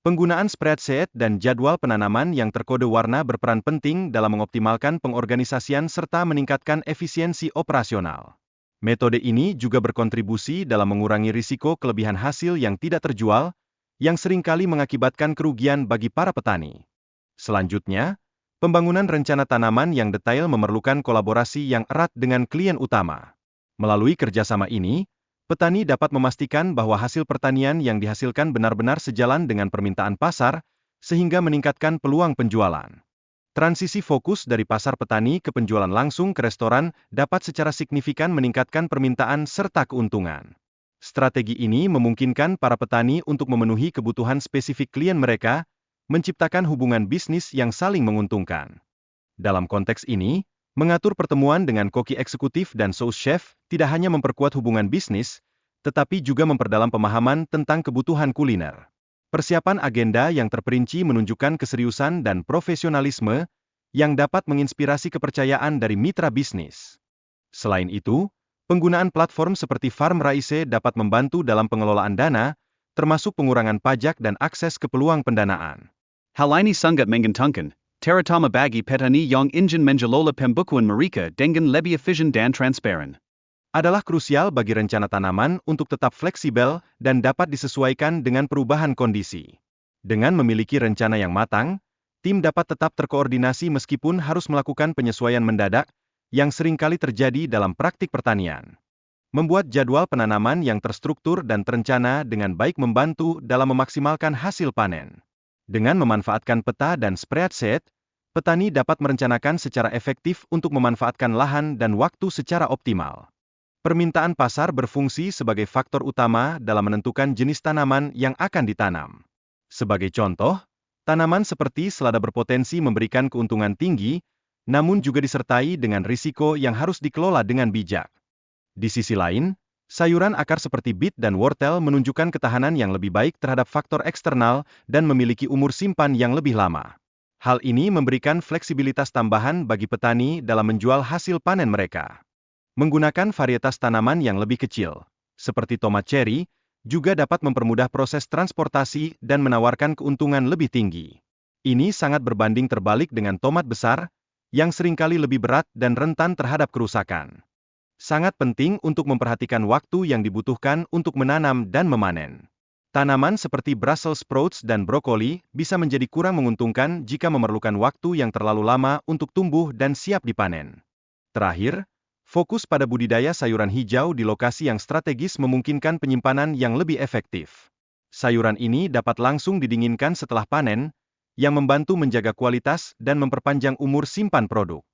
Penggunaan spreadsheet dan jadwal penanaman yang terkode warna berperan penting dalam mengoptimalkan pengorganisasian serta meningkatkan efisiensi operasional. Metode ini juga berkontribusi dalam mengurangi risiko kelebihan hasil yang tidak terjual, yang seringkali mengakibatkan kerugian bagi para petani. Selanjutnya, pembangunan rencana tanaman yang detail memerlukan kolaborasi yang erat dengan klien utama. Melalui kerjasama ini, petani dapat memastikan bahwa hasil pertanian yang dihasilkan benar-benar sejalan dengan permintaan pasar, sehingga meningkatkan peluang penjualan. Transisi fokus dari pasar petani ke penjualan langsung ke restoran dapat secara signifikan meningkatkan permintaan serta keuntungan. Strategi ini memungkinkan para petani untuk memenuhi kebutuhan spesifik klien mereka, menciptakan hubungan bisnis yang saling menguntungkan. Dalam konteks ini, mengatur pertemuan dengan koki eksekutif dan sous chef tidak hanya memperkuat hubungan bisnis, tetapi juga memperdalam pemahaman tentang kebutuhan kuliner. Persiapan agenda yang terperinci menunjukkan keseriusan dan profesionalisme yang dapat menginspirasi kepercayaan dari mitra bisnis. Selain itu, penggunaan platform seperti Farm Raise dapat membantu dalam pengelolaan dana, termasuk pengurangan pajak dan akses ke peluang pendanaan. Hal ini sangat menguntungkan, terutama bagi petani yang ingin mengelola pembukuan mereka dengan lebih efisien dan transparan. Adalah krusial bagi rencana tanaman untuk tetap fleksibel dan dapat disesuaikan dengan perubahan kondisi. Dengan memiliki rencana yang matang, tim dapat tetap terkoordinasi meskipun harus melakukan penyesuaian mendadak, yang seringkali terjadi dalam praktik pertanian. Membuat jadwal penanaman yang terstruktur dan terencana dengan baik membantu dalam memaksimalkan hasil panen. Dengan memanfaatkan peta dan spreadsheet, petani dapat merencanakan secara efektif untuk memanfaatkan lahan dan waktu secara optimal. Permintaan pasar berfungsi sebagai faktor utama dalam menentukan jenis tanaman yang akan ditanam. Sebagai contoh, tanaman seperti selada berpotensi memberikan keuntungan tinggi, namun juga disertai dengan risiko yang harus dikelola dengan bijak. Di sisi lain, sayuran akar seperti bit dan wortel menunjukkan ketahanan yang lebih baik terhadap faktor eksternal dan memiliki umur simpan yang lebih lama. Hal ini memberikan fleksibilitas tambahan bagi petani dalam menjual hasil panen mereka. Menggunakan varietas tanaman yang lebih kecil, seperti tomat cherry, juga dapat mempermudah proses transportasi dan menawarkan keuntungan lebih tinggi. Ini sangat berbanding terbalik dengan tomat besar, yang seringkali lebih berat dan rentan terhadap kerusakan. Sangat penting untuk memperhatikan waktu yang dibutuhkan untuk menanam dan memanen. Tanaman seperti Brussels sprouts dan brokoli bisa menjadi kurang menguntungkan jika memerlukan waktu yang terlalu lama untuk tumbuh dan siap dipanen. Terakhir, fokus pada budidaya sayuran hijau di lokasi yang strategis memungkinkan penyimpanan yang lebih efektif. Sayuran ini dapat langsung didinginkan setelah panen, yang membantu menjaga kualitas dan memperpanjang umur simpan produk.